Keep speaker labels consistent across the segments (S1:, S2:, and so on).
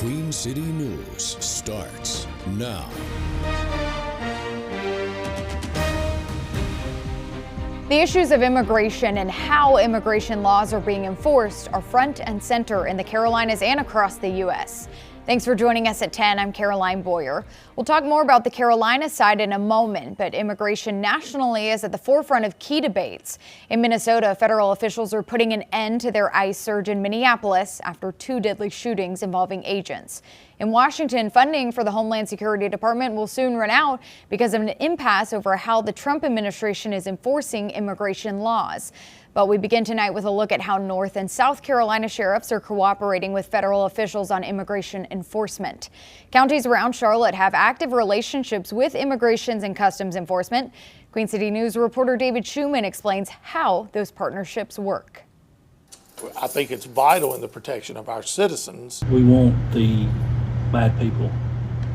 S1: Queen City News starts now.
S2: The issues of immigration and how immigration laws are being enforced are front and center in the Carolinas and across the U.S. Thanks for joining us at 10. I'm Caroline Boyer. We'll talk more about the Carolina side in a moment, but immigration nationally is at the forefront of key debates. In Minnesota, federal officials are putting an end to their ICE surge in Minneapolis after 2 deadly shootings involving agents. In Washington, funding for the Homeland Security Department will soon run out because of an impasse over how the Trump administration is enforcing immigration laws. But we begin tonight with a look at how North and South Carolina sheriffs are cooperating with federal officials on immigration enforcement. Counties around Charlotte have active relationships with Immigration and Customs Enforcement. Queen City News reporter David Schumann explains how those partnerships work.
S3: I think it's vital in the protection of our citizens.
S4: We want the bad people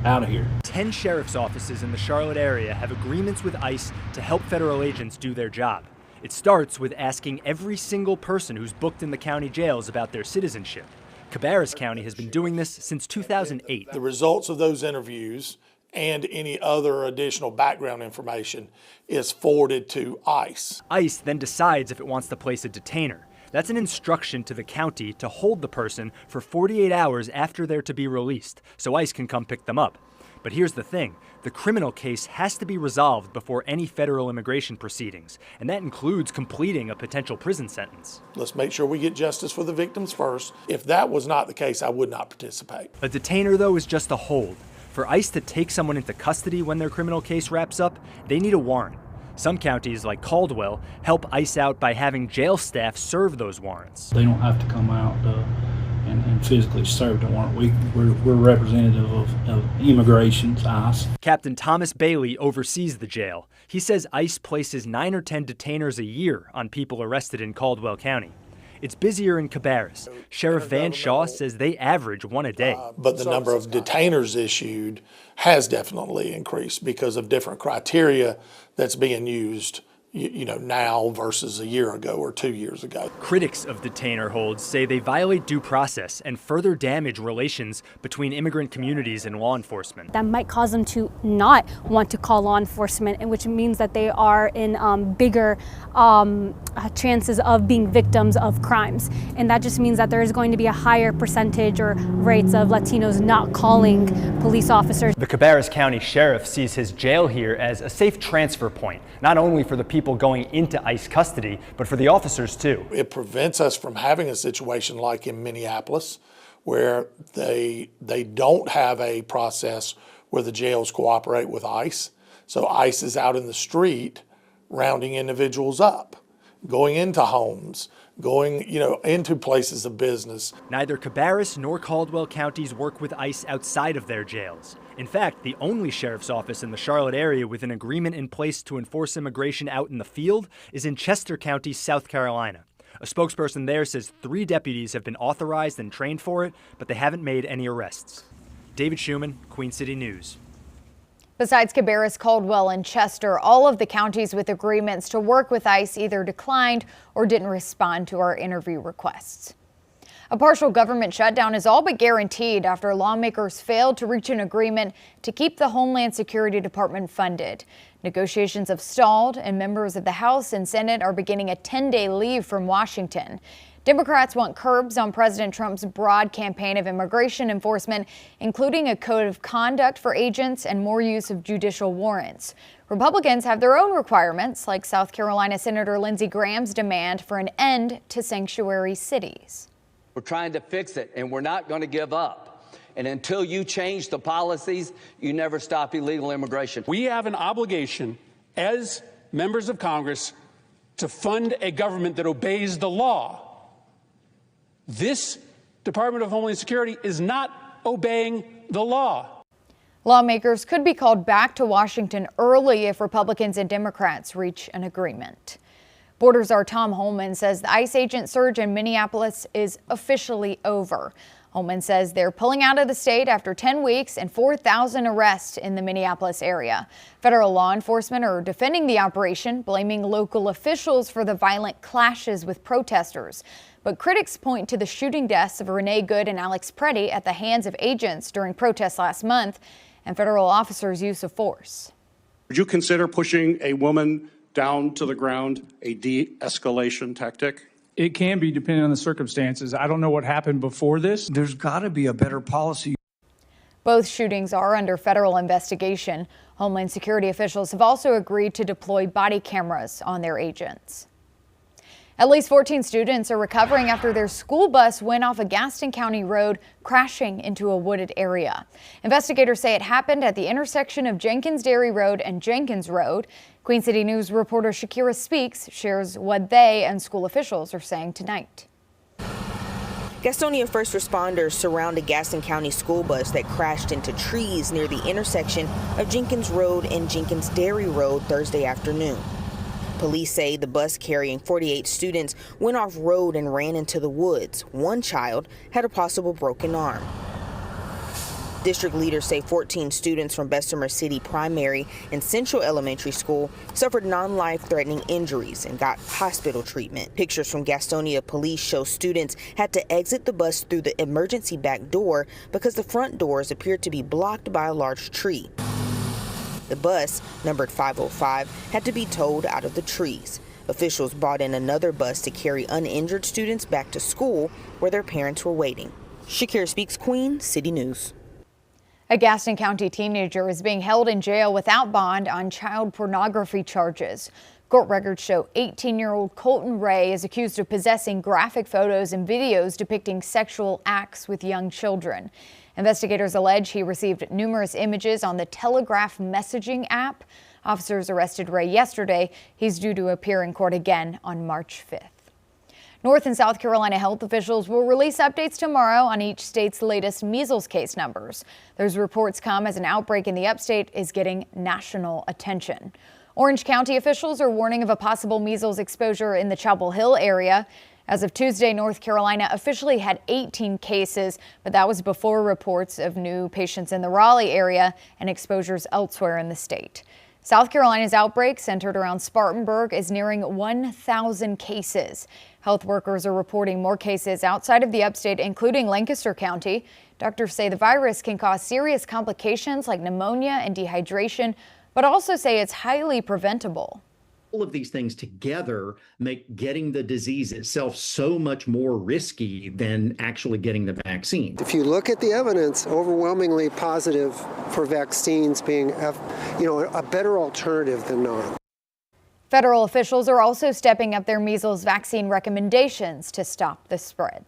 S4: out of here.
S5: 10 sheriff's offices in the Charlotte area have agreements with ICE to help federal agents do their job. It starts with asking every single person who's booked in the county jails about their citizenship. Cabarrus County has been doing this since 2008.
S3: The results of those interviews and any other additional background information is forwarded to ICE.
S5: ICE then decides if it wants to place a detainer. That's an instruction to the county to hold the person for 48 hours after they're to be released, so ICE can come pick them up. But here's the thing, the criminal case has to be resolved before any federal immigration proceedings, and that includes completing a potential prison sentence.
S3: Let's make sure we get justice for the victims first. If that was not the case, I would not participate.
S5: A detainer, though, is just a hold. For ICE to take someone into custody when their criminal case wraps up, they need a warrant. Some counties, like Caldwell, help ICE out by having jail staff serve those warrants.
S4: They don't have to come out and physically serve the warrant. We're representative of immigration's ICE.
S5: Captain Thomas Bailey oversees the jail. He says ICE places 9 or 10 detainers a year on people arrested in Caldwell County. It's busier in Cabarrus. Sheriff Van Shaw says they average 1 a day.
S3: But the number of detainers issued has definitely increased because of different criteria that's being used, now versus a year ago or 2 years ago.
S5: Critics of detainer holds say they violate due process and further damage relations between immigrant communities and law enforcement.
S6: That might cause them to not want to call law enforcement, and which means that they are in bigger chances of being victims of crimes. And that just means that there is going to be a higher percentage or rates of Latinos not calling police officers.
S5: The Cabarrus County Sheriff sees his jail here as a safe transfer point, not only for the people going into ICE custody, but for the officers too.
S3: It prevents us from having a situation like in Minneapolis, where they don't have a process where the jails cooperate with ICE. So ICE is out in the street rounding individuals up, going into homes, going into places of business.
S5: Neither Cabarrus nor Caldwell counties work with ICE outside of their jails. In fact, the only sheriff's office in the Charlotte area with an agreement in place to enforce immigration out in the field is in Chester County, South Carolina. A spokesperson there says 3 deputies have been authorized and trained for it, but they haven't made any arrests. David Schumann, Queen City News.
S2: Besides Cabarrus, Caldwell, and Chester, all of the counties with agreements to work with ICE either declined or didn't respond to our interview requests. A partial government shutdown is all but guaranteed after lawmakers failed to reach an agreement to keep the Homeland Security Department funded. Negotiations have stalled, and members of the House and Senate are beginning a 10-day leave from Washington. Democrats want curbs on President Trump's broad campaign of immigration enforcement, including a code of conduct for agents and more use of judicial warrants. Republicans have their own requirements, like South Carolina Senator Lindsey Graham's demand for an end to sanctuary cities.
S7: We're trying to fix it, and we're not going to give up. And until you change the policies, you never stop illegal immigration.
S8: We have an obligation as members of Congress to fund a government that obeys the law. This Department of Homeland Security is not obeying the law.
S2: Lawmakers could be called back to Washington early if Republicans and Democrats reach an agreement. Border Czar Tom Holman says the ICE agent surge in Minneapolis is officially over. Holman says they're pulling out of the state after 10 weeks and 4,000 arrests in the Minneapolis area. Federal law enforcement are defending the operation, blaming local officials for the violent clashes with protesters. But critics point to the shooting deaths of Renee Good and Alex Preddy at the hands of agents during protests last month and federal officers' use of force.
S9: Would you consider pushing a woman down to the ground a de-escalation tactic?
S10: It can be, depending on the circumstances. I don't know what happened before this.
S11: There's got to be a better policy.
S2: Both shootings are under federal investigation. Homeland Security officials have also agreed to deploy body cameras on their agents. At least 14 students are recovering after their school bus went off a Gaston County road, crashing into a wooded area. Investigators say it happened at the intersection of Jenkins Dairy Road and Jenkins Road. Queen City News reporter Shakira Speaks shares what they and school officials are saying tonight.
S12: Gastonia first responders surround a Gaston County school bus that crashed into trees near the intersection of Jenkins Road and Jenkins Dairy Road Thursday afternoon. Police say the bus carrying 48 students went off road and ran into the woods. One child had a possible broken arm. District leaders say 14 students from Bessemer City Primary and Central Elementary School suffered non-life-threatening injuries and got hospital treatment. Pictures from Gastonia police show students had to exit the bus through the emergency back door because the front doors appeared to be blocked by a large tree. The bus, numbered 505, had to be towed out of the trees. Officials brought in another bus to carry uninjured students back to school where their parents were waiting. Shakira Speaks, Queen City News.
S2: A Gaston County teenager is being held in jail without bond on child pornography charges. Court records show 18-year-old Colton Ray is accused of possessing graphic photos and videos depicting sexual acts with young children. Investigators allege he received numerous images on the Telegraph messaging app. Officers arrested Ray yesterday. He's due to appear in court again on March 5th. North and South Carolina health officials will release updates tomorrow on each state's latest measles case numbers. Those reports come as an outbreak in the upstate is getting national attention. Orange County officials are warning of a possible measles exposure in the Chapel Hill area. As of Tuesday, North Carolina officially had 18 cases, but that was before reports of new patients in the Raleigh area and exposures elsewhere in the state. South Carolina's outbreak, centered around Spartanburg, is nearing 1,000 cases. Health workers are reporting more cases outside of the upstate, including Lancaster County. Doctors say the virus can cause serious complications like pneumonia and dehydration, but also say it's highly preventable.
S13: All of these things together make getting the disease itself so much more risky than actually getting the vaccine.
S14: If you look at the evidence, overwhelmingly positive for vaccines being, a better alternative than not.
S2: Federal officials are also stepping up their measles vaccine recommendations to stop the spread.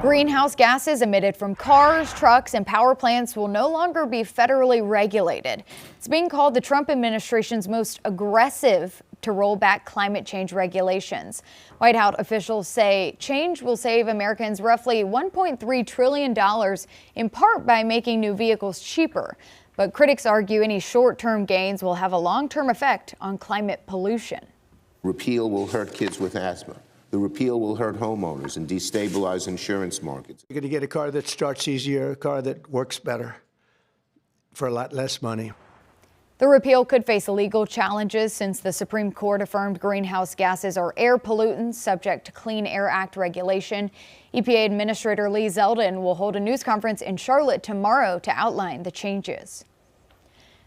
S2: Greenhouse gases emitted from cars, trucks, and power plants will no longer be federally regulated. It's being called the Trump administration's most aggressive to roll back climate change regulations. White House officials say change will save Americans roughly $1.3 trillion, in part by making new vehicles cheaper. But critics argue any short-term gains will have a long-term effect on climate pollution.
S15: Repeal will hurt kids with asthma. The repeal will hurt homeowners and destabilize insurance markets.
S16: You're going to get a car that starts easier, a car that works better for a lot less money.
S2: The repeal could face legal challenges since the Supreme Court affirmed greenhouse gases are air pollutants subject to Clean Air Act regulation. EPA Administrator Lee Zeldin will hold a news conference in Charlotte tomorrow to outline the changes.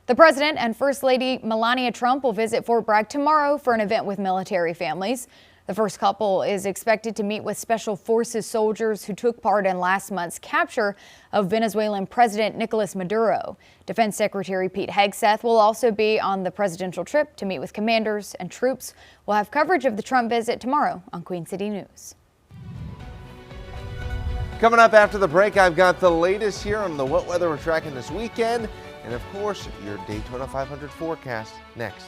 S2: The President and First Lady Melania Trump will visit Fort Bragg tomorrow for an event with military families. The first couple is expected to meet with Special Forces soldiers who took part in last month's capture of Venezuelan President Nicolas Maduro. Defense Secretary Pete Hegseth will also be on the presidential trip to meet with commanders and troops. We'll have coverage of the Trump visit tomorrow on Queen City News.
S17: Coming up after the break, I've got the latest here on the wet weather we're tracking this weekend. And of course, your Daytona 500 forecast next.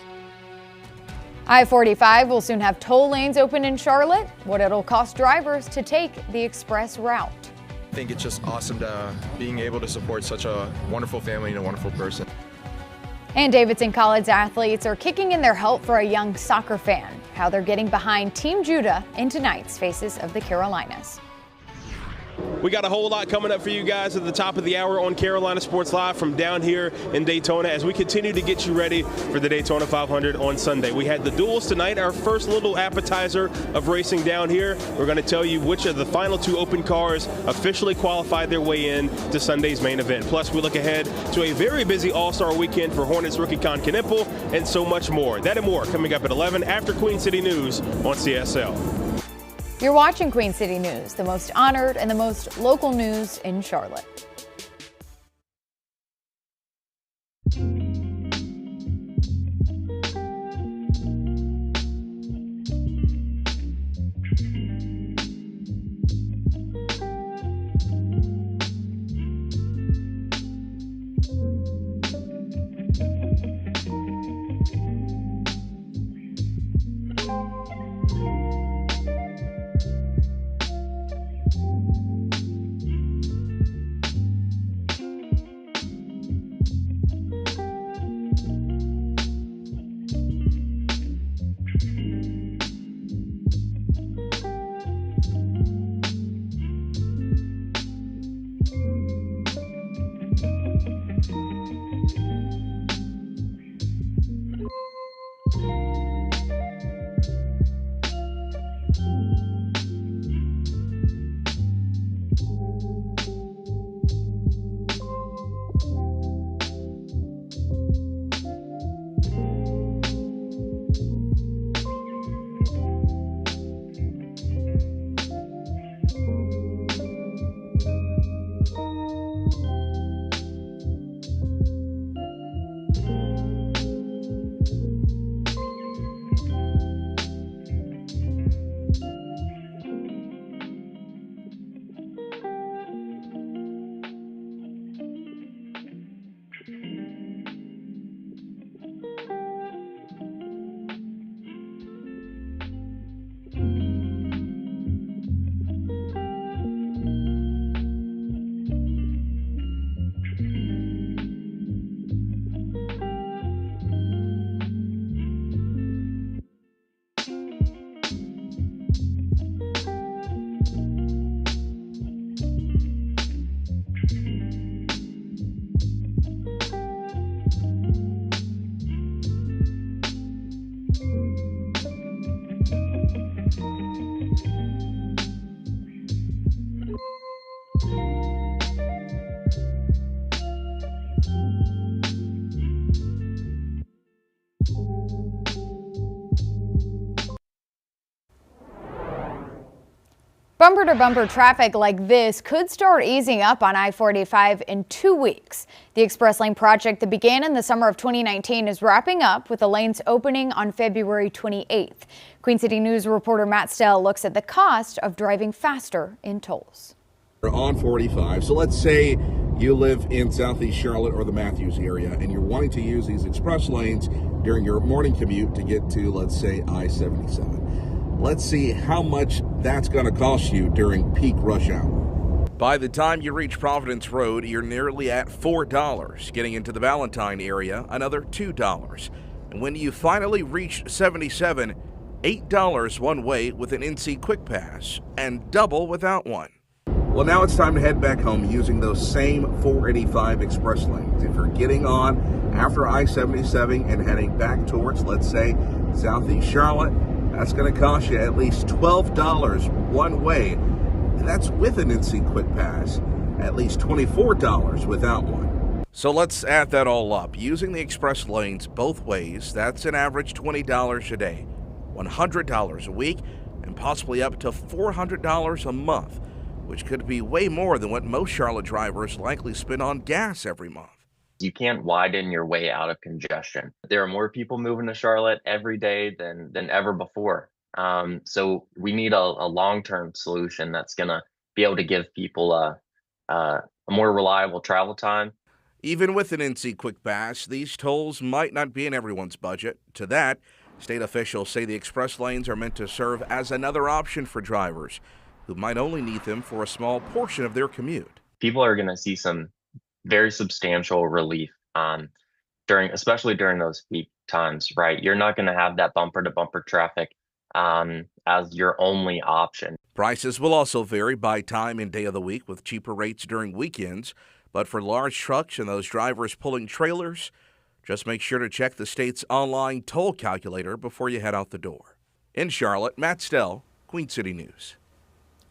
S2: I-45 will soon have toll lanes open in Charlotte, what it'll cost drivers to take the express route.
S18: I think it's just awesome being able to support such a wonderful family and a wonderful person.
S2: And Davidson College athletes are kicking in their help for a young soccer fan, how they're getting behind Team Judah in tonight's Faces of the Carolinas.
S19: We got a whole lot coming up for you guys at the top of the hour on Carolina Sports Live from down here in Daytona as we continue to get you ready for the Daytona 500 on Sunday. We had the duels tonight, our first little appetizer of racing down here. We're going to tell you which of the final 2 open cars officially qualified their way in to Sunday's main event. Plus, we look ahead to a very busy All-Star weekend for Hornets rookie Con Knippel and so much more. That and more coming up at 11 after Queen City News on CSL.
S2: You're watching Queen City News, the most honored and the most local news in Charlotte. Bumper-to-bumper traffic like this could start easing up on I-45 in 2 weeks. The Express Lane project that began in the summer of 2019 is wrapping up with the lanes opening on February 28th. Queen City News reporter Matt Stell looks at the cost of driving faster in tolls.
S20: On 45, so let's say you live in Southeast Charlotte or the Matthews area and you're wanting to use these express lanes during your morning commute to get to, let's say, I-77. Let's see how much that's going to cost you during peak rush hour. By the time you reach Providence Road, you're nearly at $4. Getting into the Valentine area, another $2. And when you finally reach 77, $8 one way with an NC Quick Pass and double without one. Well, now it's time to head back home using those same 485 express lanes. If you're getting on after I-77 and heading back towards, let's say, Southeast Charlotte, that's going to cost you at least $12 one way. And that's with an NC Quick Pass, at least $24 without one. So let's add that all up. Using the express lanes both ways, that's an average $20 a day, $100 a week, and possibly up to $400 a month, which could be way more than what most Charlotte drivers likely spend on gas every month.
S21: You can't widen your way out of congestion. There are more people moving to Charlotte every day than ever before. So we need a long-term solution that's going to be able to give people a more reliable travel time.
S20: Even with an NC Quick Pass, these tolls might not be in everyone's budget. To that, state officials say the express lanes are meant to serve as another option for drivers who might only need them for a small portion of their commute.
S21: People are going to see some very substantial relief especially during those peak times, right? You're not going to have that bumper to bumper traffic as your only option.
S20: Prices will also vary by time and day of the week, with cheaper rates during weekends. But for large trucks and those drivers pulling trailers, just make sure to check the state's online toll calculator before you head out the door. In Charlotte, Matt Stell, Queen City News.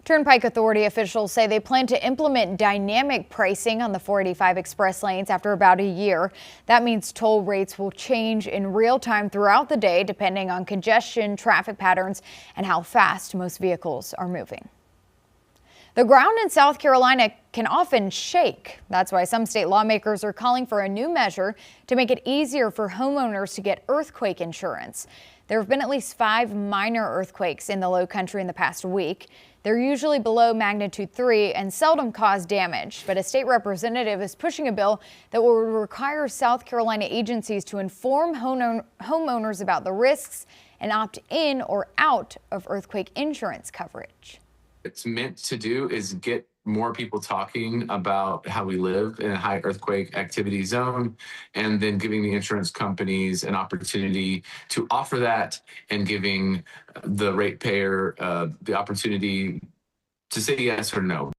S2: Turnpike Authority officials say they plan to implement dynamic pricing on the 485 express lanes after about a year. That means toll rates will change in real time throughout the day, depending on congestion, traffic patterns, and how fast most vehicles are moving. The ground in South Carolina can often shake. That's why some state lawmakers are calling for a new measure to make it easier for homeowners to get earthquake insurance. There have been at least 5 minor earthquakes in the Low Country in the past week. They're usually below magnitude 3 and seldom cause damage, but a state representative is pushing a bill that will require South Carolina agencies to inform homeowners about the risks and opt in or out of earthquake insurance coverage.
S1: It's meant to do is get more people talking about how we live in a high earthquake activity zone, and then giving the insurance companies an opportunity to offer that, and giving the ratepayer the opportunity to say yes or no.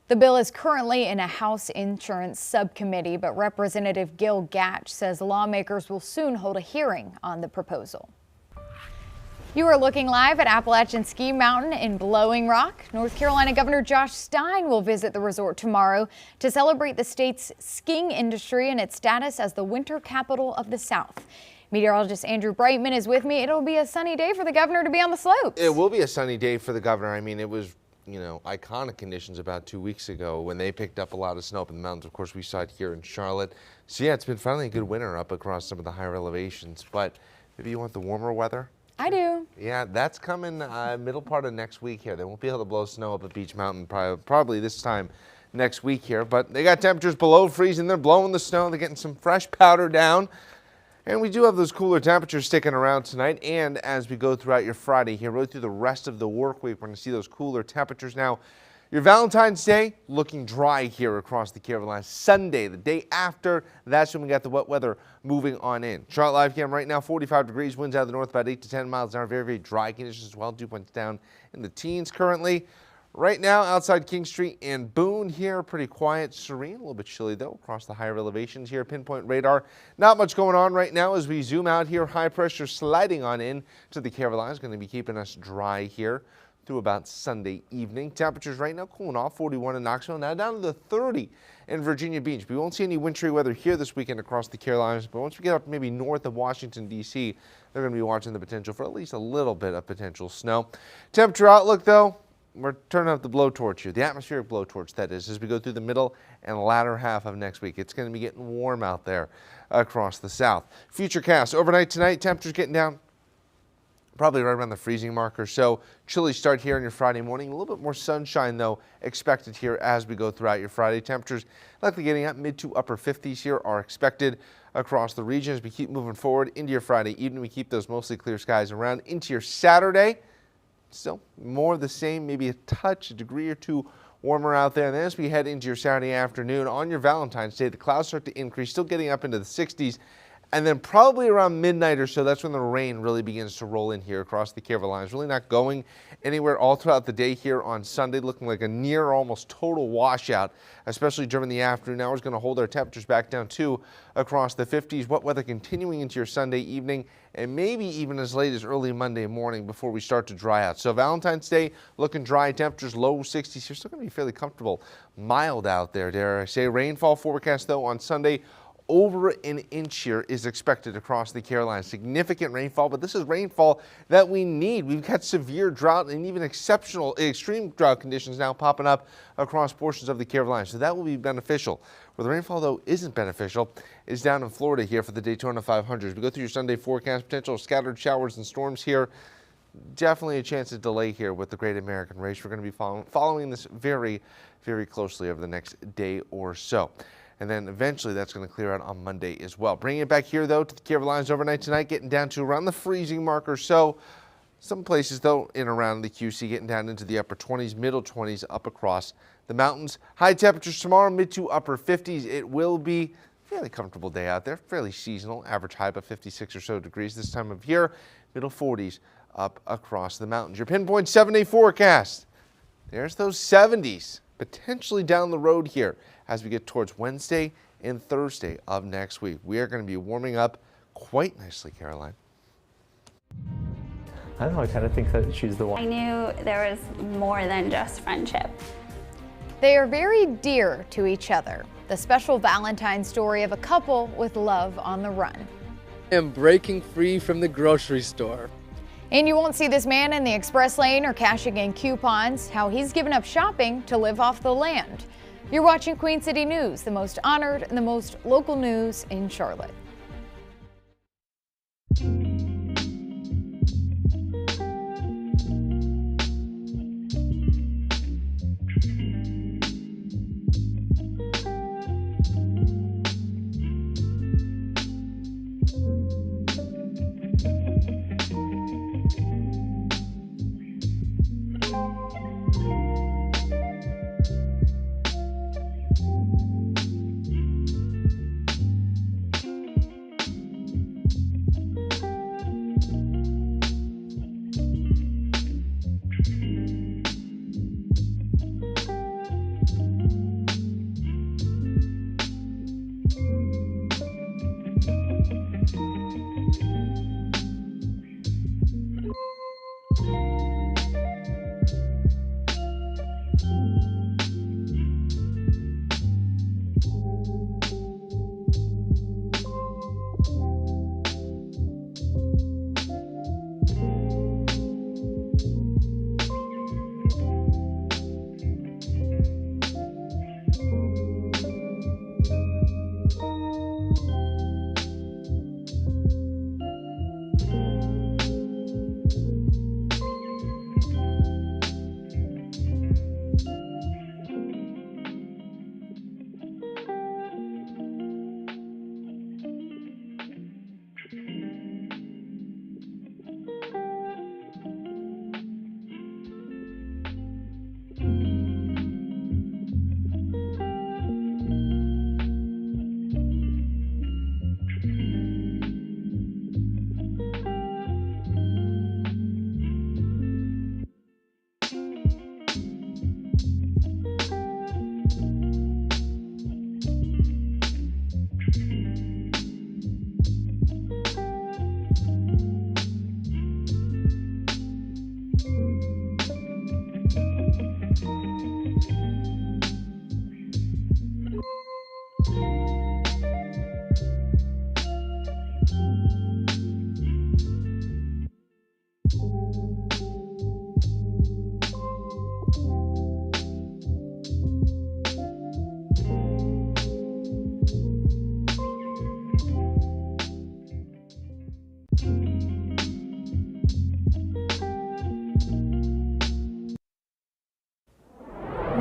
S2: The bill is currently in a House Insurance Subcommittee, but Representative Gil Gatch says lawmakers will soon hold a hearing on the proposal. You are looking live at Appalachian Ski Mountain in Blowing Rock. North Carolina Governor Josh Stein will visit the resort tomorrow to celebrate the state's skiing industry and its status as the winter capital of the South. Meteorologist Andrew Brightman is with me. It'll be a sunny day for the governor to be on the slopes.
S17: It will be a sunny day for the governor. I mean, it was, iconic conditions about 2 weeks ago when they picked up a lot of snow up in the mountains. Of course, we saw it here in Charlotte. So yeah, it's been finally a good winter up across some of the higher elevations. But maybe you want the warmer weather?
S2: I do.
S17: Yeah, that's coming middle part of next week here. They won't be able to blow snow up at Beach Mountain probably this time next week here. But they got temperatures below freezing. They're blowing the snow. They're getting some fresh powder down. And we do have those cooler temperatures sticking around tonight. And as we go throughout your Friday here, really through the rest of the work week, we're going to see those cooler temperatures. Now, your Valentine's Day looking dry here across the Carolinas. Sunday, the day after, that's when we got the wet weather moving on in. Charlotte Live Cam right now, 45 degrees, winds out of the north about 8 to 10 miles an hour. Very, very dry conditions as well. Dew points down in the teens currently. Right now, outside King Street and Boone here, pretty quiet, serene. A little bit chilly, though, across the higher elevations here. Pinpoint radar, not much going on right now as we zoom out here. High pressure sliding on in to the Carolinas. Going to be keeping us dry here through about Sunday evening. Temperatures right now cooling off, 41 in Knoxville, now down to the 30 in Virginia Beach. We won't see any wintry weather here this weekend across the Carolinas, but once we get up maybe north of Washington, D.C., they're going to be watching the potential for at least a little bit of potential snow. Temperature outlook, though, we're turning up the blowtorch here, the atmospheric blowtorch, that is, as we go through the middle and latter half of next week. It's going to be getting warm out there across the south. Futurecast overnight tonight, temperatures getting down probably right around the freezing mark or so. Chilly start here on your Friday morning. A little bit more sunshine, though, expected here as we go throughout your Friday. Temperatures likely getting up mid to upper 50s here are expected across the region as we keep moving forward into your Friday evening. We keep those mostly clear skies around into your Saturday. Still more of the same, maybe a touch, a degree or two warmer out there. And then as we head into your Saturday afternoon on your Valentine's Day, the clouds start to increase, still getting up into the 60s. And then probably around midnight or so, that's when the rain really begins to roll in here across the Carolinas. Really not going anywhere all throughout the day here on Sunday, looking like a near almost total washout, especially during the afternoon hours. Going to hold our temperatures back down to across the 50s. Wet weather continuing into your Sunday evening and maybe even as late as early Monday morning before we start to dry out. So Valentine's Day looking dry, temperatures low 60s. You're still going to be fairly comfortable, mild out there, dare I say. Rainfall forecast, though, on Sunday. Over an inch here is expected across the Carolinas. Significant rainfall, but this is rainfall that we need. We've got severe drought and even extreme drought conditions now popping up across portions of the Carolinas. So that will be beneficial. Where the rainfall, though, isn't beneficial is down in Florida here for the Daytona 500. As we go through your Sunday forecast, potential scattered showers and storms here. Definitely a chance of delay here with the Great American Race. We're going to be following this very, very closely over the next day or so. And then eventually that's going to clear out on Monday as well. Bringing it back here, though, to the Carolinas overnight tonight, getting down to around the freezing mark or so. Some places, though, in around the QC, getting down into the upper 20s, middle 20s up across the mountains. High temperatures tomorrow, mid to upper 50s. It will be a fairly comfortable day out there, fairly seasonal. Average high about 56 or so degrees this time of year. Middle 40s up across the mountains. Your Pinpoint 7-day forecast. There's those 70s potentially down the road here as we get towards Wednesday and Thursday of next week. We are going to be warming up quite nicely, Caroline.
S4: I don't know, I kind of think that she's the one.
S22: I knew there was more than just friendship.
S2: They are very dear to each other. The special Valentine story of a couple with love on the run.
S23: I am breaking free from the grocery store.
S2: And you won't see this man in the express lane or cashing in coupons, how he's given up shopping to live off the land. You're watching Queen City News, the most honored and the most local news in Charlotte.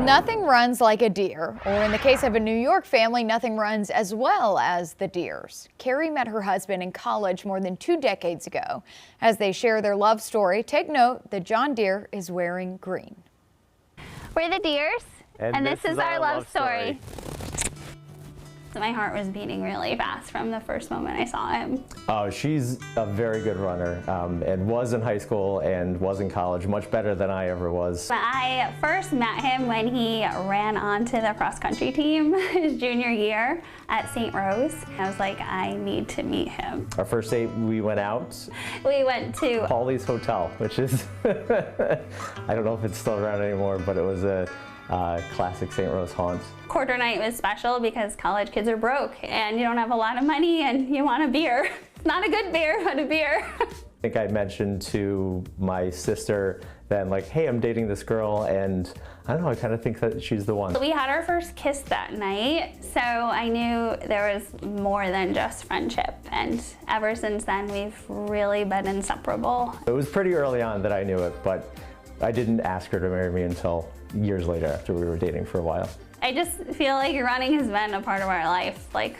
S2: Nothing runs like a deer, or in the case of a New York family, nothing runs as well as the deers. Carrie met her husband in college more than 2 decades ago. As they share their love story, take note that John Deere is wearing green.
S22: We're the Deers, and this is our love story. My heart was beating really fast from the first moment I saw him.
S4: Oh, she's a very good runner and was in high school and was in college, much better than I ever was.
S22: I first met him when he ran onto the cross-country team his junior year at St. Rose. I was like, I need to meet him.
S4: Our first date, we went out.
S22: We went to
S4: Paulie's Hotel, which is, I don't know if it's still around anymore, but it was a classic St. Rose haunt.
S22: Quarter night was special because college kids are broke and you don't have a lot of money and you want a beer. Not a good beer, but a beer.
S4: I think I mentioned to my sister then, like, hey, I'm dating this girl, and I don't know, I kind of think that she's the one.
S22: We had our first kiss that night, so I knew there was more than just friendship, and ever since then we've really been inseparable.
S4: It was pretty early on that I knew it, but I didn't ask her to marry me until years later after we were dating for a while.
S22: I just feel like running has been a part of our life, like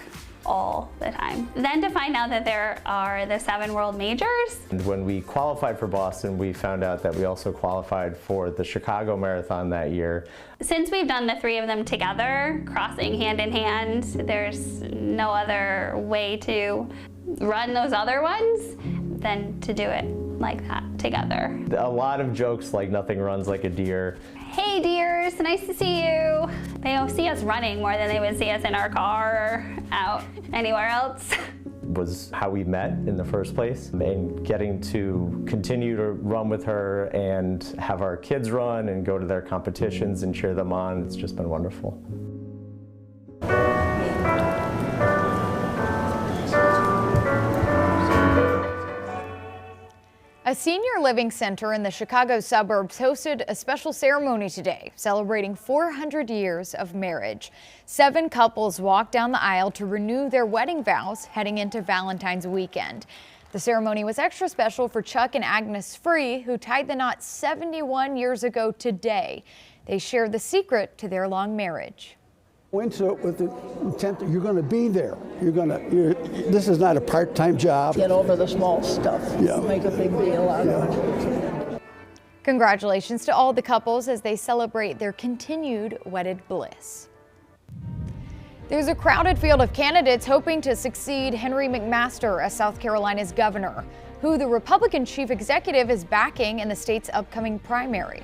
S22: all the time. Then to find out that there are the 7 world majors.
S4: And when we qualified for Boston, we found out that we also qualified for the Chicago Marathon that year.
S22: Since we've done the 3 of them together, crossing hand in hand, there's no other way to run those other ones than to do it like that together.
S4: A lot of jokes like nothing runs like a deer.
S22: Hey dears, nice to see you. They'll see us running more than they would see us in our car or out anywhere else.
S4: Was how we met in the first place, and getting to continue to run with her and have our kids run and go to their competitions and cheer them on. It's just been wonderful.
S2: A senior living center in the Chicago suburbs hosted a special ceremony today, celebrating 400 years of marriage. 7 couples walked down the aisle to renew their wedding vows heading into Valentine's weekend. The ceremony was extra special for Chuck and Agnes Free, who tied the knot 71 years ago today. They shared the secret to their long marriage.
S3: Went into it with the intent that you're going to be there. This is not a part-time job.
S5: Get over the small stuff.
S3: Yeah.
S5: Make a big deal out of it.
S2: Congratulations to all the couples as they celebrate their continued wedded bliss. There's a crowded field of candidates hoping to succeed Henry McMaster as South Carolina's governor, who the Republican chief executive is backing in the state's upcoming primary.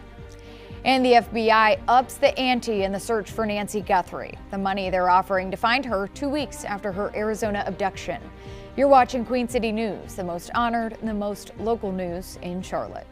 S2: And the FBI ups the ante in the search for Nancy Guthrie, the money they're offering to find her 2 weeks after her Arizona abduction. You're watching Queen City News, the most honored and the most local news in Charlotte.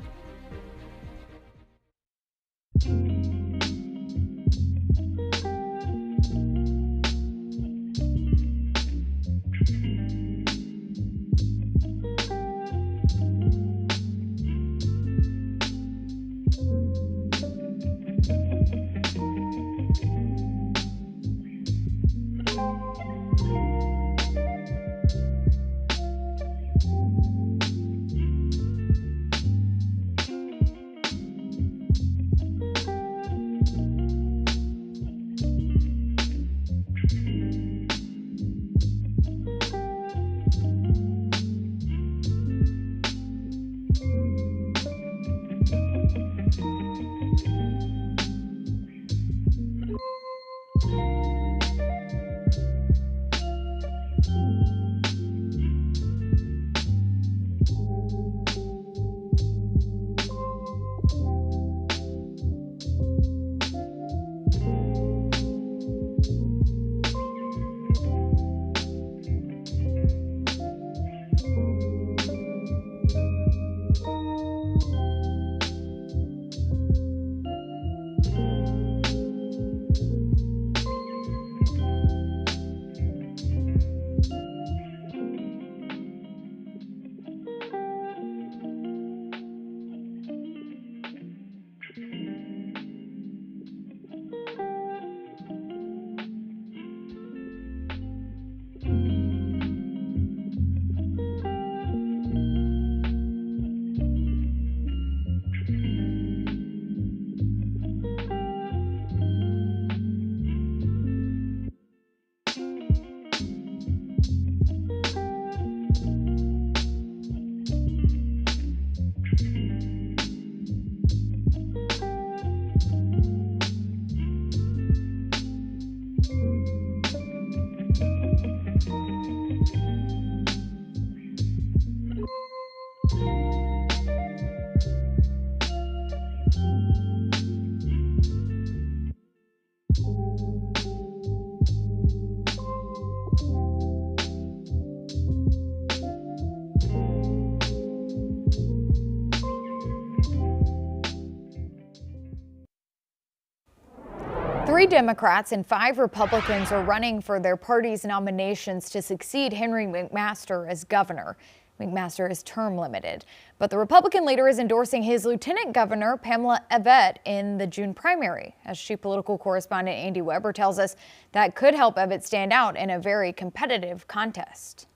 S2: Three Democrats and 5 Republicans are running for their party's nominations to succeed Henry McMaster as governor. McMaster is term limited, but the Republican leader is endorsing his Lieutenant Governor Pamela Evette in the June primary. As chief political correspondent Andy Weber tells us, that could help Evette stand out in a very competitive contest.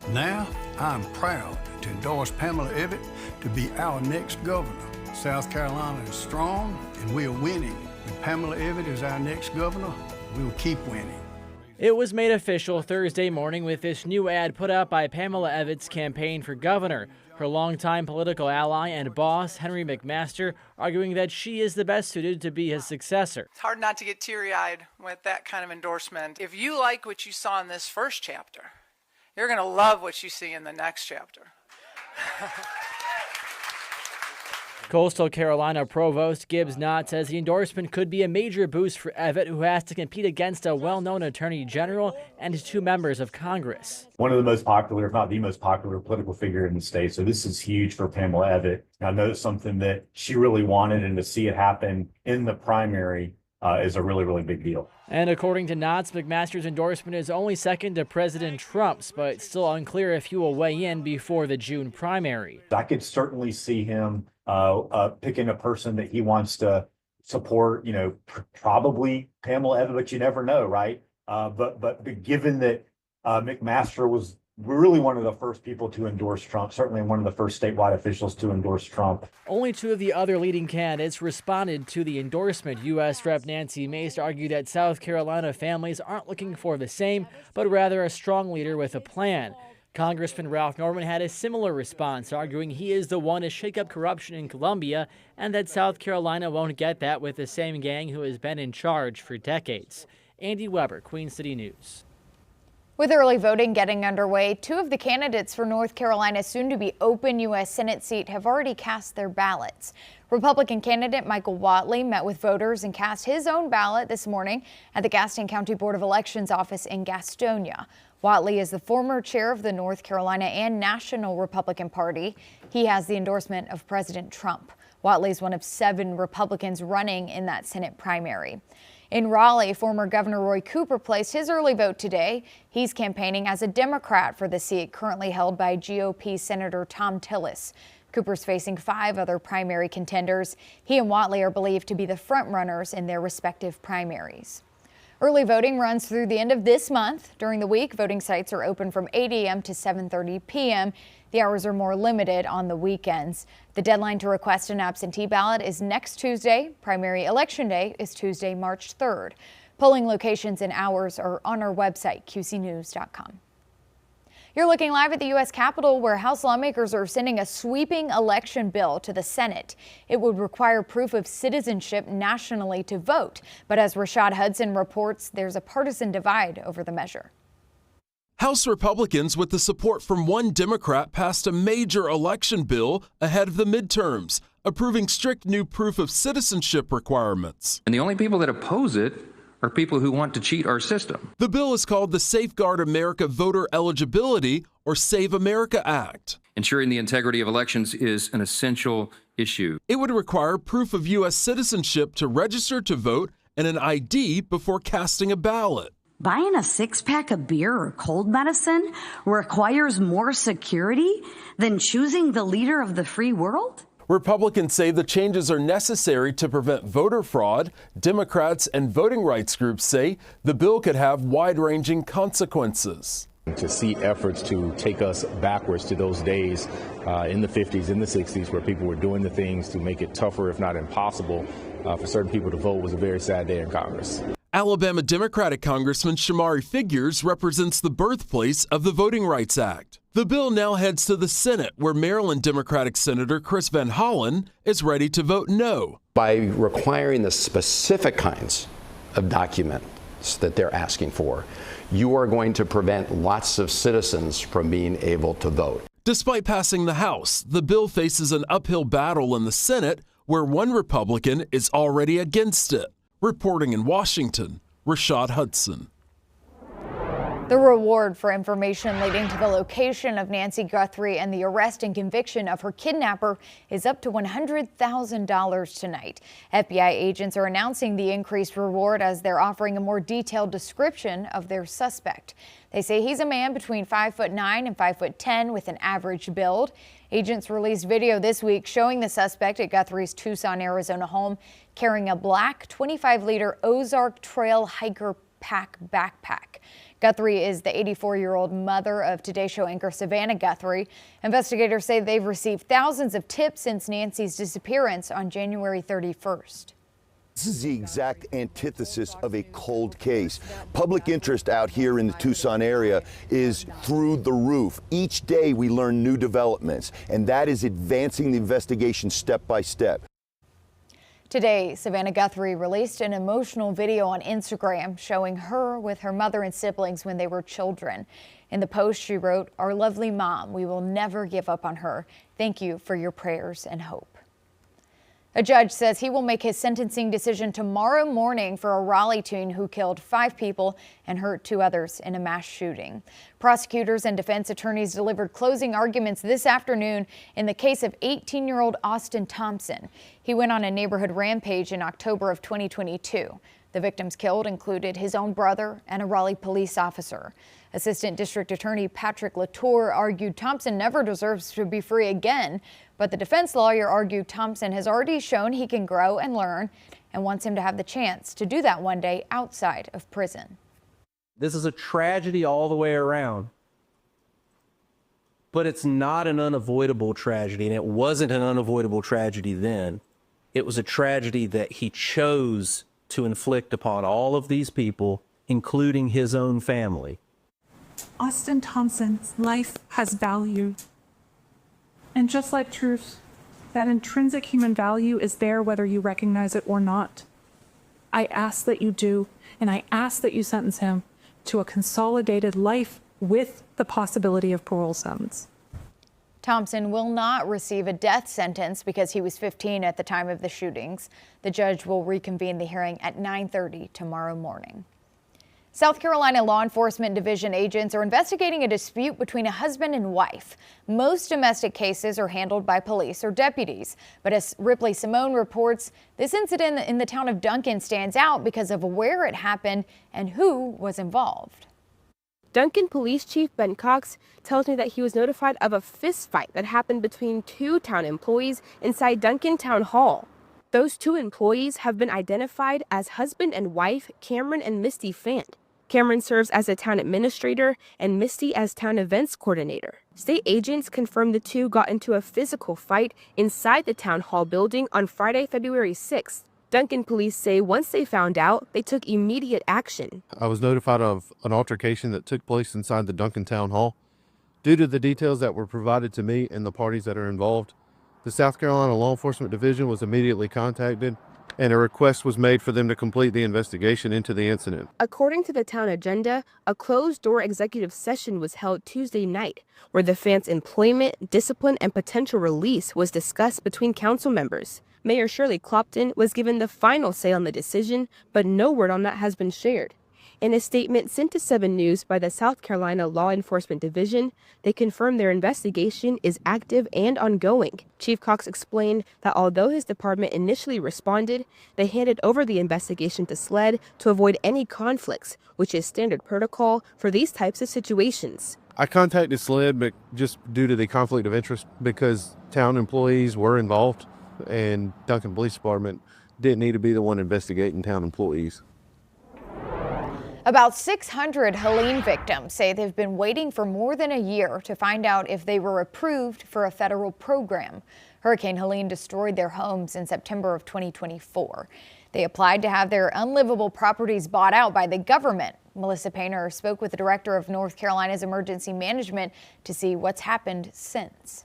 S6: Now, I'm proud to endorse Pamela Evette to be our next governor. South Carolina is strong and we are winning. With Pamela Evette as our next governor, we will keep winning.
S24: It was made official Thursday morning with this new ad put out by Pamela Evette's campaign for governor. Her longtime political ally and boss, Henry McMaster, arguing that she is the best suited to be his successor.
S25: It's hard not to get teary-eyed with that kind of endorsement. If you like what you saw in this first chapter, you're going to love what you see in the next chapter.
S24: Coastal Carolina Provost Gibbs Knott says the endorsement could be a major boost for Evatt, who has to compete against a well-known attorney general and 2 members of Congress.
S7: One of the most popular, if not the most popular political figure in the state. So this is huge for Pamela Evatt. I know it's something that she really wanted, and to see it happen in the primary is a really, really big deal.
S24: And according to Knotts, McMaster's endorsement is only second to President Trump's, but it's still unclear if he will weigh in before the June primary.
S7: I could certainly see him picking a person that he wants to support, probably Pamela Evatt, but you never know, right? But given that McMaster was really one of the first people to endorse Trump, certainly one of the first statewide officials to endorse Trump.
S24: Only 2 of the other leading candidates responded to the endorsement. U.S. Rep. Nancy Mace argued that South Carolina families aren't looking for the same, but rather a strong leader with a plan. Congressman Ralph Norman had a similar response, arguing he is the one to shake up corruption in Columbia and that South Carolina won't get that with the same gang who has been in charge for decades. Andy Weber, Queen City News.
S2: With early voting getting underway, 2 of the candidates for North Carolina's soon-to-be open U.S. Senate seat have already cast their ballots. Republican candidate Michael Whatley met with voters and cast his own ballot this morning at the Gaston County Board of Elections office in Gastonia. Whatley is the former chair of the North Carolina and National Republican Party. He has the endorsement of President Trump. Whatley is one of 7 Republicans running in that Senate primary. In Raleigh, former Governor Roy Cooper placed his early vote today. He's campaigning as a Democrat for the seat currently held by GOP Senator Tom Tillis. Cooper's facing 5 other primary contenders. He and Whatley are believed to be the front runners in their respective primaries. Early voting runs through the end of this month. During the week, voting sites are open from 8 a.m. to 7:30 p.m. The hours are more limited on the weekends. The deadline to request an absentee ballot is next Tuesday. Primary election day is Tuesday, March 3rd. Polling locations and hours are on our website, qcnews.com. You're looking live at the U.S. Capitol, where House lawmakers are sending a sweeping election bill to the Senate. It would require proof of citizenship nationally to vote. But as Rashad Hudson reports, there's a partisan divide over the measure.
S8: House Republicans, with the support from 1 Democrat, passed a major election bill ahead of the midterms, approving strict new proof of citizenship requirements.
S9: And the only people that oppose it are people who want to cheat our system.
S8: The bill is called the Safeguard America Voter Eligibility, or Save America Act.
S9: Ensuring the integrity of elections is an essential issue.
S8: It would require proof of U.S. citizenship to register to vote and an ID before casting a ballot.
S10: Buying a 6-pack of beer or cold medicine requires more security than choosing the leader of the free world?
S8: Republicans say the changes are necessary to prevent voter fraud. Democrats and voting rights groups say the bill could have wide-ranging consequences.
S11: To see efforts to take us backwards to those days in the 50s, in the 60s, where people were doing the things to make it tougher, if not impossible, for certain people to vote was a very sad day in Congress.
S8: Alabama Democratic Congressman Shamari Figures represents the birthplace of the Voting Rights Act. The bill now heads to the Senate, where Maryland Democratic Senator Chris Van Hollen is ready to vote no.
S26: By requiring the specific kinds of documents that they're asking for, you are going to prevent lots of citizens from being able to vote.
S8: Despite passing the House, the bill faces an uphill battle in the Senate, where 1 Republican is already against it. Reporting in Washington, Rashad Hudson.
S2: The reward for information leading to the location of Nancy Guthrie and the arrest and conviction of her kidnapper is up to $100,000 tonight. FBI agents are announcing the increased reward as they're offering a more detailed description of their suspect. They say he's a man between 5'9" and 5'10" with an average build. Agents released video this week showing the suspect at Guthrie's Tucson, Arizona home carrying a black 25-liter Ozark Trail Hiker Pack backpack. Guthrie is the 84-year-old mother of Today Show anchor Savannah Guthrie. Investigators say they've received thousands of tips since Nancy's disappearance on January 31st.
S27: This is the exact antithesis of a cold case. Public interest out here in the Tucson area is through the roof. Each day we learn new developments, and that is advancing the investigation step by step.
S2: Today, Savannah Guthrie released an emotional video on Instagram showing her with her mother and siblings when they were children. In the post, she wrote, "Our lovely mom, we will never give up on her. Thank you for your prayers and hope." A judge says he will make his sentencing decision tomorrow morning for a Raleigh teen who killed 5 people and hurt 2 others in a mass shooting. Prosecutors and defense attorneys delivered closing arguments this afternoon in the case of 18-year-old Austin Thompson. He went on a neighborhood rampage in October of 2022. The victims killed included his own brother and a Raleigh police officer. Assistant District Attorney Patrick Latour argued Thompson never deserves to be free again, but the defense lawyer argued Thompson has already shown he can grow and learn and wants him to have the chance to do that one day outside of prison.
S12: This is a tragedy all the way around, but it's not an unavoidable tragedy, and it wasn't an unavoidable tragedy then. It was a tragedy that he chose to inflict upon all of these people, including his own family.
S13: Austin Thompson's life has value. And just like truth, that intrinsic human value is there whether you recognize it or not. I ask that you do, and I ask that you sentence him to a consolidated life with the possibility of parole summons.
S2: Thompson will not receive a death sentence because he was 15 at the time of the shootings. The judge will reconvene the hearing at 9:30 tomorrow morning. South Carolina Law Enforcement Division agents are investigating a dispute between a husband and wife. Most domestic cases are handled by police or deputies. But as Ripley Simone reports, this incident in the town of Duncan stands out because of where it happened and who was involved.
S14: Duncan Police Chief Ben Cox tells me that he was notified of a fist fight that happened between 2 town employees inside Duncan Town Hall. Those 2 employees have been identified as husband and wife Cameron and Misty Fant. Cameron serves as a town administrator and Misty as town events coordinator. State agents confirmed the 2 got into a physical fight inside the town hall building on Friday, February 6th. Duncan police say once they found out, they took immediate action.
S15: I was notified of an altercation that took place inside the Duncan Town Hall. Due to the details that were provided to me and the parties that are involved, the South Carolina Law Enforcement Division was immediately contacted, and a request was made for them to complete the investigation into the incident.
S14: According to the town agenda, a closed-door executive session was held Tuesday night, where the Fant's employment, discipline, and potential release was discussed between council members. Mayor Shirley Clopton was given the final say on the decision, but no word on that has been shared. In a statement sent to 7 News by the South Carolina Law Enforcement Division, they confirmed their investigation is active and ongoing. Chief Cox explained that although his department initially responded, they handed over the investigation to SLED to avoid any conflicts, which is standard protocol for these types of situations.
S15: I contacted SLED, but just due to the conflict of interest, because town employees were involved, and Duncan Police Department didn't need to be the one investigating town employees.
S2: About 600 Helene victims say they've been waiting for more than a year to find out if they were approved for a federal program. Hurricane Helene destroyed their homes in September of 2024. They applied to have their unlivable properties bought out by the government. Melissa Painter spoke with the director of North Carolina's emergency management to see what's happened since.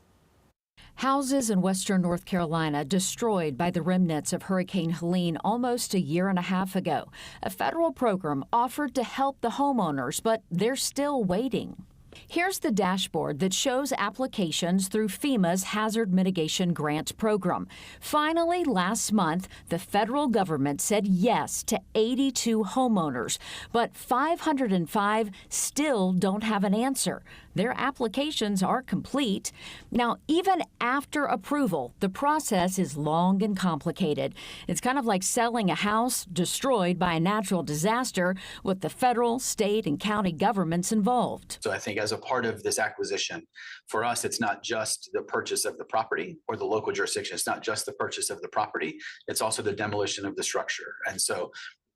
S16: Houses in western North Carolina destroyed by the remnants of Hurricane Helene almost a year and a half ago. A federal program offered to help the homeowners, but they're still waiting. Here's the dashboard that shows applications through FEMA's Hazard Mitigation Grant Program. Finally, last month, the federal government said yes to 82 homeowners, but 505 still don't have an answer. Their applications are complete. Now, even after approval, the process is long and complicated. It's kind of like selling a house destroyed by a natural disaster with the federal, state, and county governments involved.
S18: So I think as a part of this acquisition, for us, it's not just the purchase of the property or the local jurisdiction. It's not just the purchase of the property. It's also the demolition of the structure. And so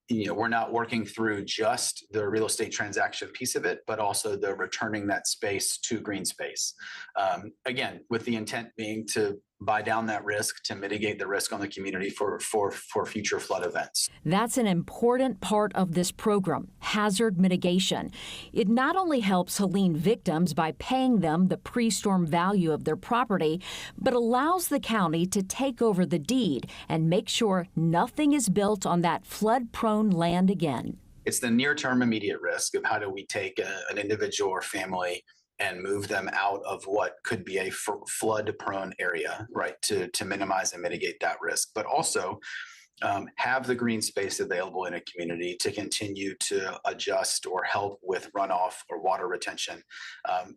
S18: we're not working through just the real estate transaction piece of it, but also the returning that space to green space. Again, with the intent being to buy down that risk, to mitigate the risk on the community for future flood events.
S16: That's an important part of this program, hazard mitigation. It not only helps Helene victims by paying them the pre-storm value of their property, but allows the county to take over the deed and make sure nothing is built on that flood-prone land again.
S18: It's the near-term immediate risk of how do we take an individual or family and move them out of what could be a flood-prone area, right, to minimize and mitigate that risk, but also have the green space available in a community to continue to adjust or help with runoff or water retention.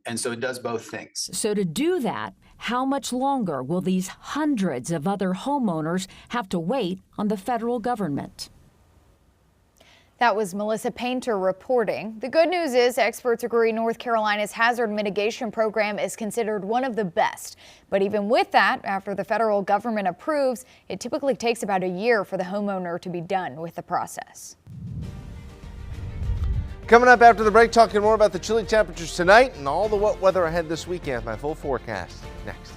S18: And so it does both things.
S16: So to do that, how much longer will these hundreds of other homeowners have to wait on the federal government?
S2: That was Melissa Painter reporting. The good news is experts agree North Carolina's hazard mitigation program is considered one of the best. But even with that, after the federal government approves, it typically takes about a year for the homeowner to be done with the process.
S1: Coming up after the break, talking more about the chilly temperatures tonight and all the wet weather ahead this weekend. My full forecast next.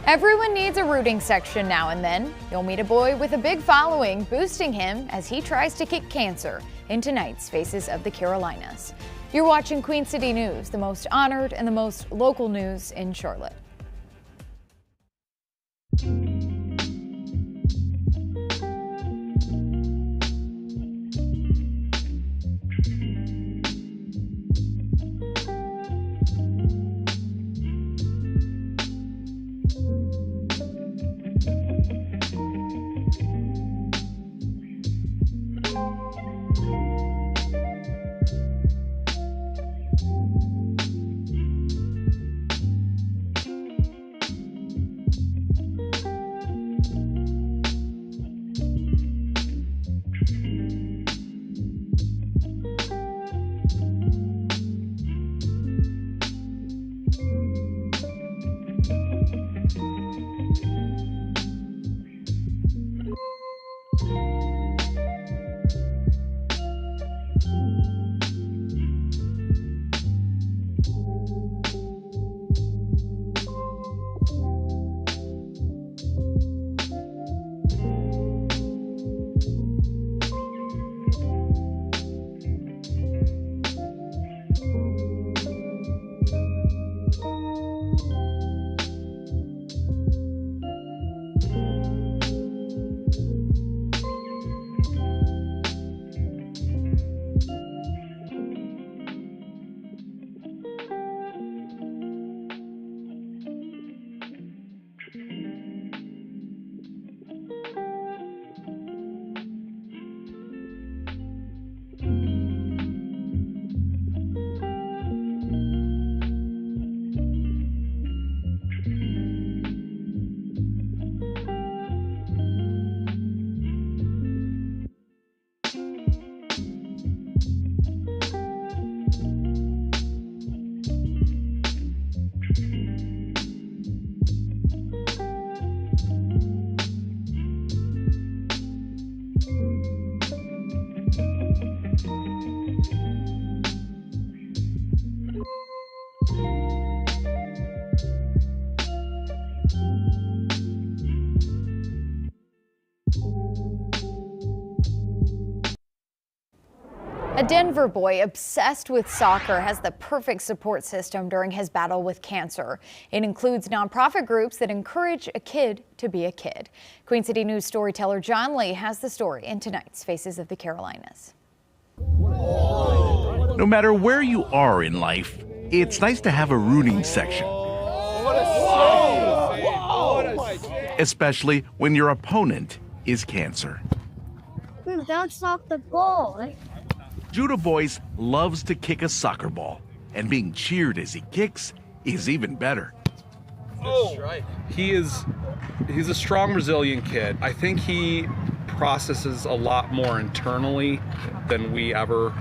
S2: Everyone needs a rooting section now and then. You'll meet a boy with a big following, boosting him as he tries to kick cancer in tonight's Faces of the Carolinas. You're watching Queen City News, the most honored and the most local news in Charlotte. A Denver boy obsessed with soccer has the perfect support system during his battle with cancer. It includes nonprofit groups that encourage a kid to be a kid. Queen City News storyteller John Lee has the story in tonight's Faces of the Carolinas.
S17: No matter where you are in life, it's nice to have a rooting section. Especially when your opponent is cancer.
S19: Don't stop the ball.
S17: Judah Boyce loves to kick a soccer ball, and being cheered as he kicks is even better.
S20: He's a strong, resilient kid. I think he processes a lot more internally than we ever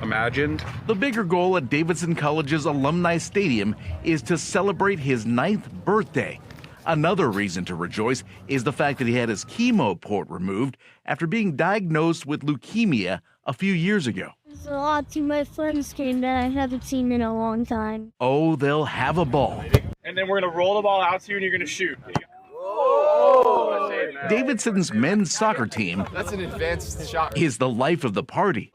S20: imagined.
S17: The bigger goal at Davidson College's Alumni Stadium is to celebrate his 9th birthday. Another reason to rejoice is the fact that he had his chemo port removed after being diagnosed with leukemia a few years ago.
S19: A lot to my friends came that I haven't seen in a long time.
S17: Oh, they'll have a ball.
S20: And then we're going to roll the ball out to you and you're going to shoot.
S17: Davidson's men's soccer team
S20: That's an advanced shot.
S17: is the life of the party.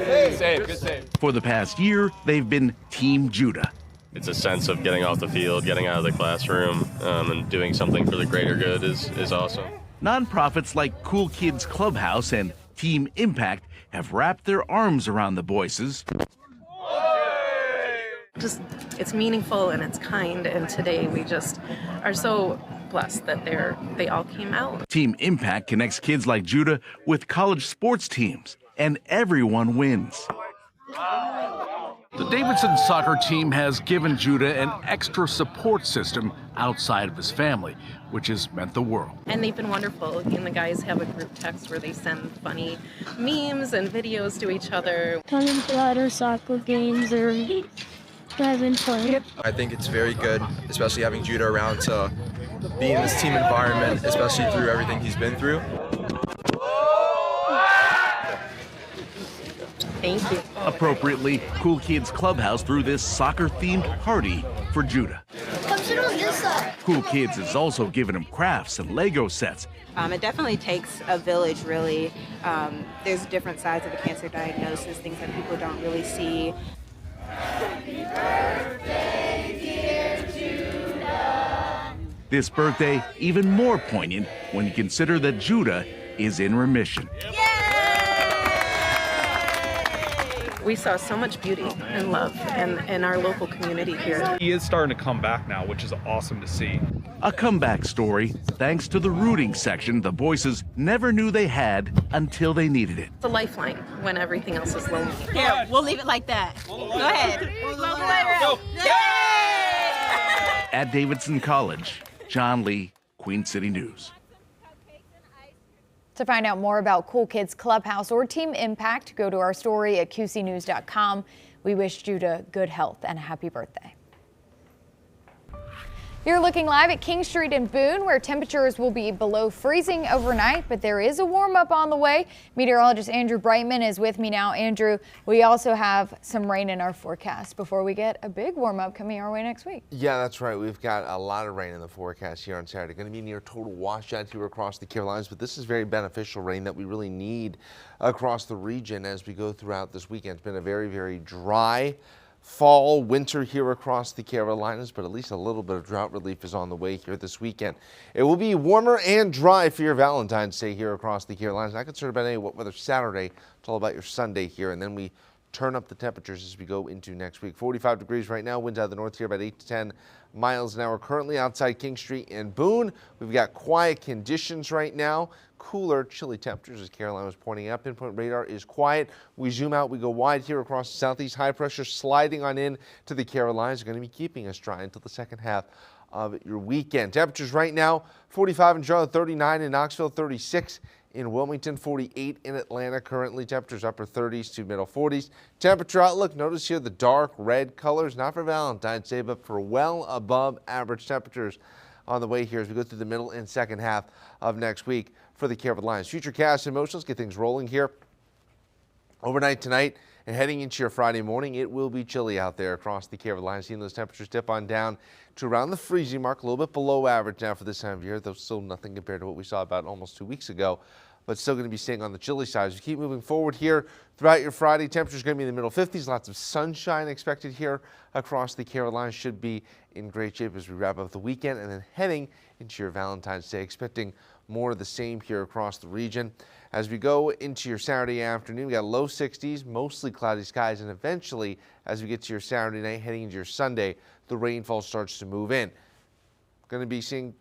S20: Good save, good save.
S17: For the past year, they've been Team Judah.
S21: It's a sense of getting off the field, getting out of the classroom, and doing something for the greater good is awesome.
S17: Nonprofits like Cool Kids Clubhouse and Team Impact have wrapped their arms around the Boyces.
S3: Just, it's meaningful and it's kind, and today we just are so blessed that they all came out.
S17: Team Impact connects kids like Judah with college sports teams, and everyone wins.
S4: The Davidson soccer team has given Judah an extra support system outside of his family, which has meant the world.
S3: And they've been wonderful. And the guys have a group text where they send funny memes and videos to each other.
S19: Coming to our soccer games or having fun.
S5: I think it's very good, especially having Judah around to be in this team environment, especially through everything he's been through.
S3: Thank you.
S17: Appropriately, Cool Kids Clubhouse threw this soccer-themed party for Judah.
S19: Come sit on this side.
S17: Cool Kids has also given him crafts and Lego sets.
S6: It definitely takes a village, really. There's different sides of a cancer diagnosis, things that people don't really see.
S19: Happy birthday, dear Judah.
S17: This birthday even more poignant when you consider that Judah is in remission.
S3: We saw so much beauty and love in our local community here.
S20: He is starting to come back now, which is awesome to see.
S17: A comeback story thanks to the rooting section the Boyces never knew they had until they needed it.
S3: It's a lifeline when everything else is lonely.
S6: Here, we'll leave it like that. Go ahead. Go.
S17: At Davidson College, John Lee, Queen City News.
S2: To find out more about Cool Kids Clubhouse or Team Impact, go to our story at qcnews.com. We wish Judah good health and a happy birthday. You're looking live at King Street in Boone, where temperatures will be below freezing overnight, but there is a warm up on the way. Meteorologist Andrew Brightman is with me now. Andrew, we also have some rain in our forecast before we get a big warm up coming our way next week.
S1: Yeah, that's right. We've got a lot of rain in the forecast here on Saturday. Going to be near total washout here across the Carolinas, but this is very beneficial rain that we really need across the region as we go throughout this weekend. It's been a very, very dry fall, winter here across the Carolinas, but at least a little bit of drought relief is on the way here this weekend. It will be warmer and dry for your Valentine's Day here across the Carolinas. Not concerned about any weather Saturday. It's all about your Sunday here, and then we turn up the temperatures as we go into next week. 45 degrees right now, winds out of the north here about 8 to 10 miles an hour. Currently outside King Street in Boone, we've got quiet conditions right now. Cooler, chilly temperatures as Caroline was pointing out. Pinpoint radar is quiet. We zoom out, we go wide here across the southeast. High pressure sliding on in to the Carolinas. Going to be keeping us dry until the second half of your weekend. Temperatures right now, 45 in Charlotte, 39 in Knoxville, 36 in Wilmington, 48 in Atlanta. Currently temperatures upper 30s to middle 40s. Temperature outlook, notice here the dark red colors, not for Valentine's Day, but for well above average temperatures on the way here as we go through the middle and second half of next week for the Carolinas. Futurecast in motion. Let's get things rolling here. Overnight tonight and heading into your Friday morning, it will be chilly out there across the Carolinas. Seeing those temperatures dip on down to around the freezing mark, a little bit below average now for this time of year, though still nothing compared to what we saw about almost 2 weeks ago, but still going to be staying on the chilly side. As we keep moving forward here throughout your Friday, temperatures going to be in the middle 50s. Lots of sunshine expected here across the Carolinas. Should be in great shape as we wrap up the weekend, and then heading into your Valentine's Day, expecting more of the same here across the region. As we go into your Saturday afternoon, we got low 60s, mostly cloudy skies, and eventually, as we get to your Saturday night, heading into your Sunday, the rainfall starts to move in. Going to be seeing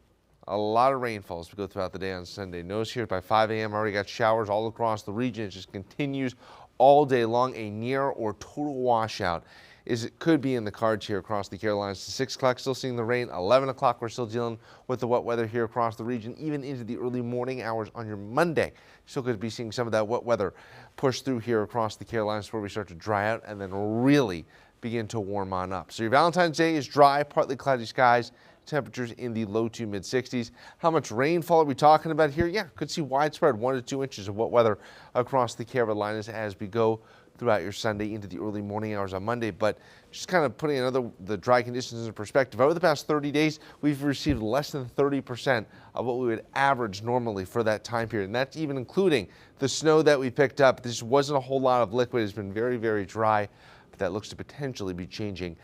S1: a lot of rainfall as we go throughout the day on Sunday. Notice here by 5 a.m. already got showers all across the region. It just continues all day long. A near or total washout it could be in the cards here across the Carolinas. To 6 o'clock, still seeing the rain. 11 o'clock, we're still dealing with the wet weather here across the region, even into the early morning hours on your Monday. Still could be seeing some of that wet weather push through here across the Carolinas where we start to dry out and then really begin to warm on up. So your Valentine's Day is dry, partly cloudy skies, temperatures in the low to mid 60s. How much rainfall are we talking about here? Yeah, could see widespread 1 to 2 inches of wet weather across the Carolinas as we go throughout your Sunday into the early morning hours on Monday. But just kind of putting the dry conditions in perspective, over the past 30 days, we've received less than 30% of what we would average normally for that time period. And that's even including the snow that we picked up. This wasn't a whole lot of liquid. It's been very, very dry, but that looks to potentially be changing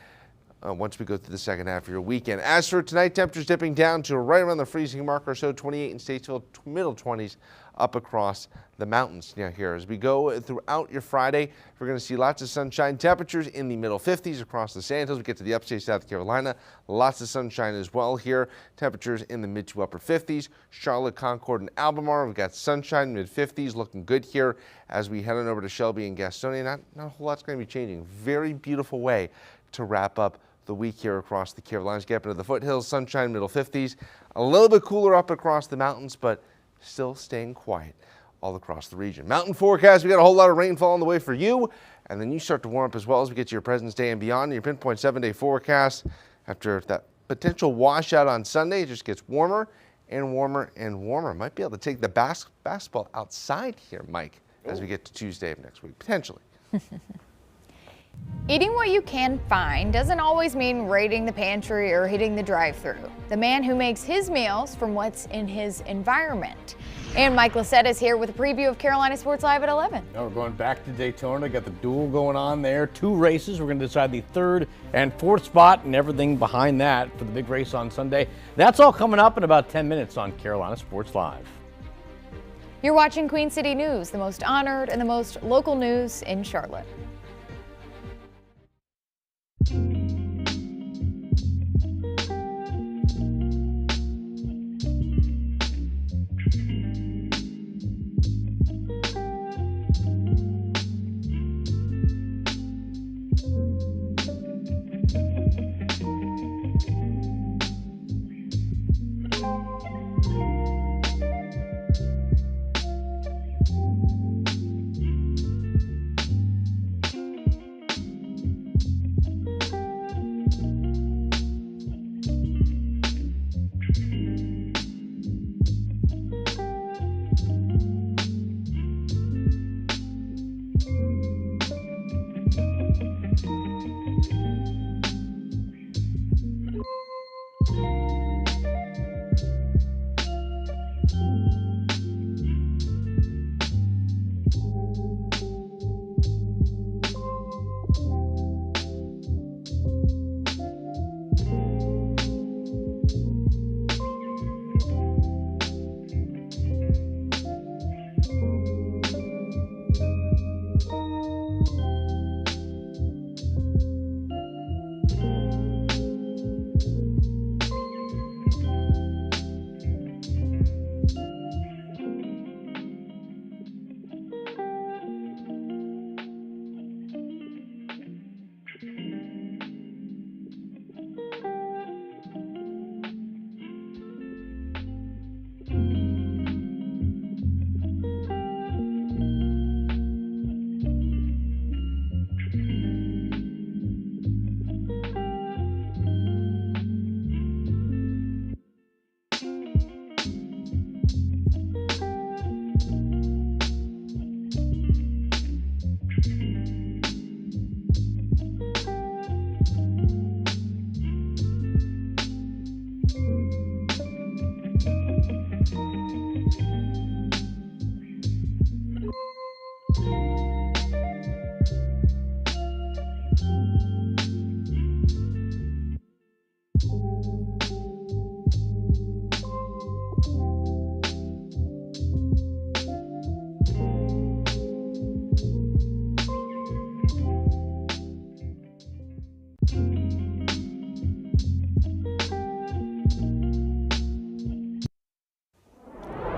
S1: once we go through the second half of your weekend. As for tonight, temperatures dipping down to right around the freezing mark or so, 28 in Statesville, middle 20s up across the mountains now here. As we go throughout your Friday, we're going to see lots of sunshine, temperatures in the middle 50s across the Sandhills. We get to the upstate South Carolina, lots of sunshine as well here. Temperatures in the mid to upper 50s. Charlotte, Concord, and Albemarle, we've got sunshine, mid 50s, looking good here as we head on over to Shelby and Gastonia. Not a whole lot's going to be changing. Very beautiful way to wrap up the week here across the Carolinas. Get up into the foothills, sunshine, middle 50s. A little bit cooler up across the mountains, but still staying quiet all across the region. Mountain forecast, we got a whole lot of rainfall on the way for you, and then you start to warm up as well as we get to your President's Day and beyond. Your pinpoint 7-day forecast, after that potential washout on Sunday, it just gets warmer and warmer and warmer. Might be able to take the basketball outside here, Mike, as we get to Tuesday of next week, potentially.
S2: Eating what you can find doesn't always mean raiding the pantry or hitting the drive-thru. The man who makes his meals from what's in his environment. And Mike Lissette is here with a preview of Carolina Sports Live at 11.
S7: Now we're going back to Daytona, got the duel going on there. 2 races, we're going to decide the 3rd and 4th spot and everything behind that for the big race on Sunday. That's all coming up in about 10 minutes on Carolina Sports Live.
S2: You're watching Queen City News, the most honored and the most local news in Charlotte.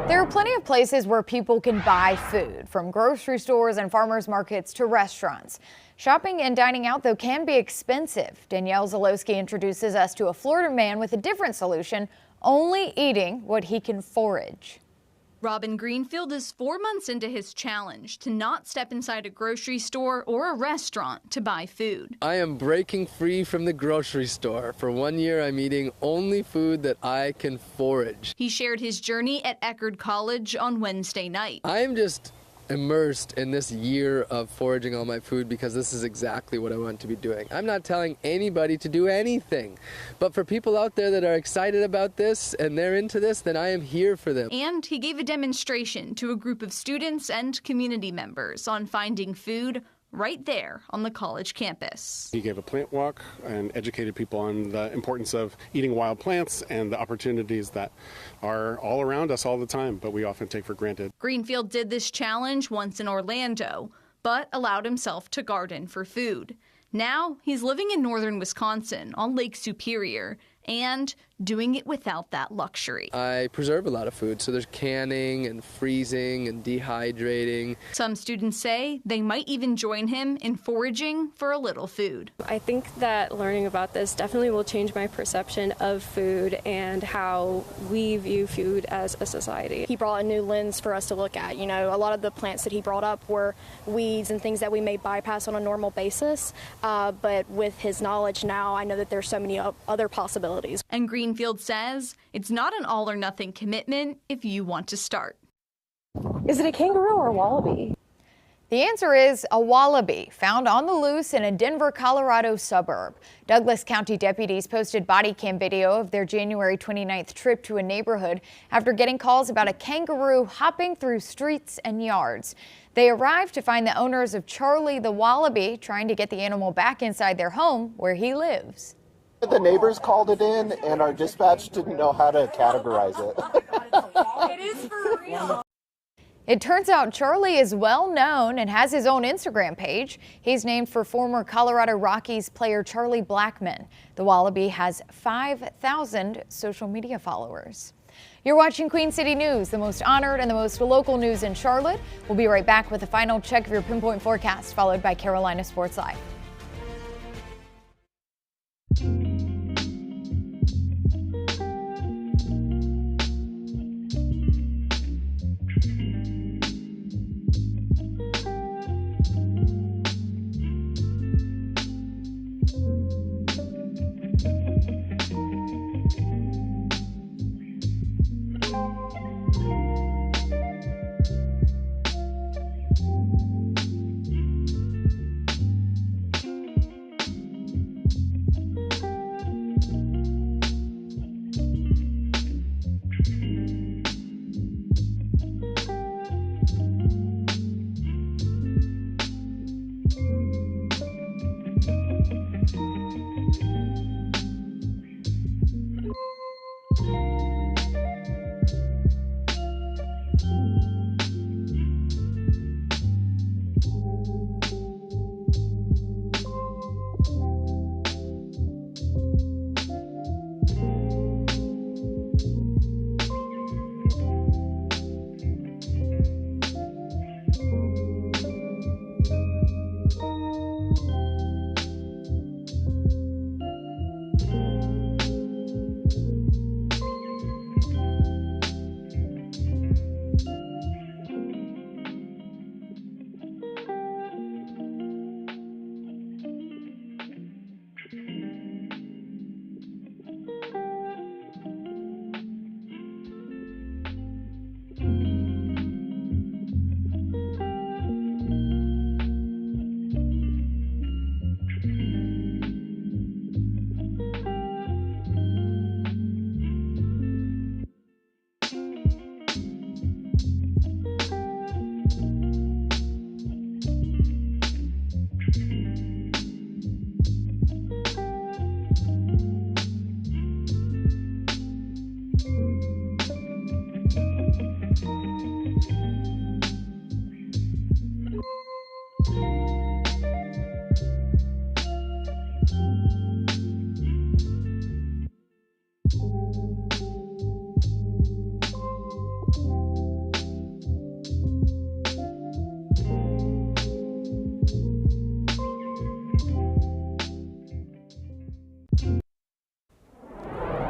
S2: There are plenty of places where people can buy food, from grocery stores and farmers markets to restaurants. Shopping and dining out, though, can be expensive. Danielle Zalowski introduces us to a Florida man with a different solution, only eating what he can forage.
S9: Robin Greenfield is 4 months into his challenge to not step inside a grocery store or a restaurant to buy food.
S10: I am breaking free from the grocery store. For 1 year, I'm eating only food that I can forage.
S9: He shared his journey at Eckerd College on Wednesday night.
S10: I am just immersed in this year of foraging all my food because this is exactly what I want to be doing. I'm not telling anybody to do anything, but for people out there that are excited about this and they're into this, then I am here for them.
S9: And he gave a demonstration to a group of students and community members on finding food right there on the college campus.
S8: He gave a plant walk and educated people on the importance of eating wild plants and the opportunities that are all around us all the time, but we often take for granted.
S9: Greenfield did this challenge once in Orlando, but allowed himself to garden for food. Now he's living in northern Wisconsin on Lake Superior and doing it without that luxury.
S10: I preserve a lot of food, so there's canning and freezing and dehydrating.
S9: Some students say they might even join him in foraging for a little food.
S11: I think that learning about this definitely will change my perception of food and how we view food as a society.
S22: He brought a new lens for us to look at. You know, a lot of the plants that he brought up were weeds and things that we may bypass on a normal basis, but with his knowledge now, I know that there's so many other possibilities.
S9: And Greenfield says it's not an all or nothing commitment if you want to start.
S22: Is it a kangaroo or a wallaby?
S2: The answer is a wallaby found on the loose in a Denver, Colorado suburb. Douglas County deputies posted body cam video of their January 29th trip to a neighborhood after getting calls about a kangaroo hopping through streets and yards. They arrived to find the owners of Charlie the wallaby trying to get the animal back inside their home where he lives.
S23: The neighbors called it in, and our dispatch didn't know how to categorize it.
S22: It is for real.
S2: It turns out Charlie is well known and has his own Instagram page. He's named for former Colorado Rockies player Charlie Blackmon. The wallaby has 5,000 social media followers. You're watching Queen City News, the most honored and the most local news in Charlotte. We'll be right back with a final check of your pinpoint forecast, followed by Carolina Sports Live.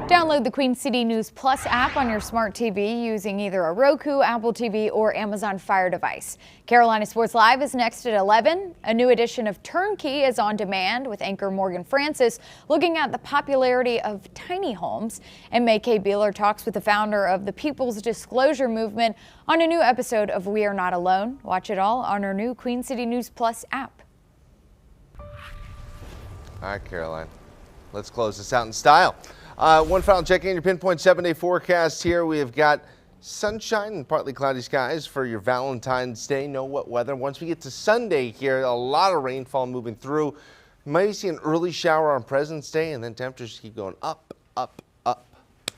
S2: Download the Queen City News Plus app on your smart TV using either a Roku, Apple TV, or Amazon Fire device. Carolina Sports Live is next at 11. A new edition of Turnkey is on demand with anchor Morgan Francis looking at the popularity of tiny homes. And May K. Beeler talks with the founder of the People's Disclosure Movement on a new episode of We Are Not Alone. Watch it all on our new Queen City News Plus app.
S1: All right, Caroline, let's close this out in style. One final check in your pinpoint 7-day forecast here. We have got sunshine and partly cloudy skies for your Valentine's Day. No wet weather. Once we get to Sunday here, a lot of rainfall moving through. Maybe see an early shower on President's Day, and then temperatures keep going up, up, up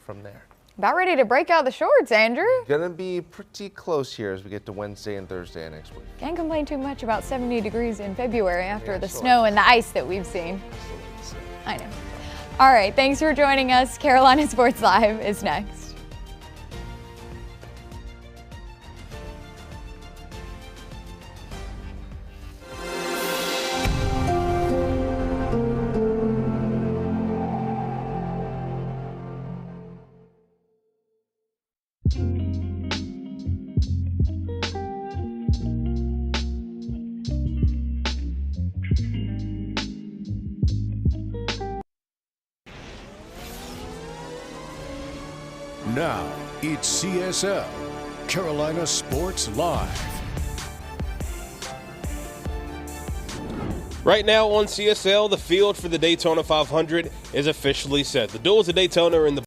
S1: from there.
S2: About ready to break out the shorts, Andrew.
S1: Gonna be pretty close here as we get to Wednesday and Thursday of next week.
S2: Can't complain too much about 70 degrees in February after the snow and the ice that we've seen. I know. All right, thanks for joining us. Carolina Sports Live is next.
S12: Now, it's CSL, Carolina Sports Live.
S13: Right now on CSL, the field for the Daytona 500 is officially set. The duels at Daytona are in the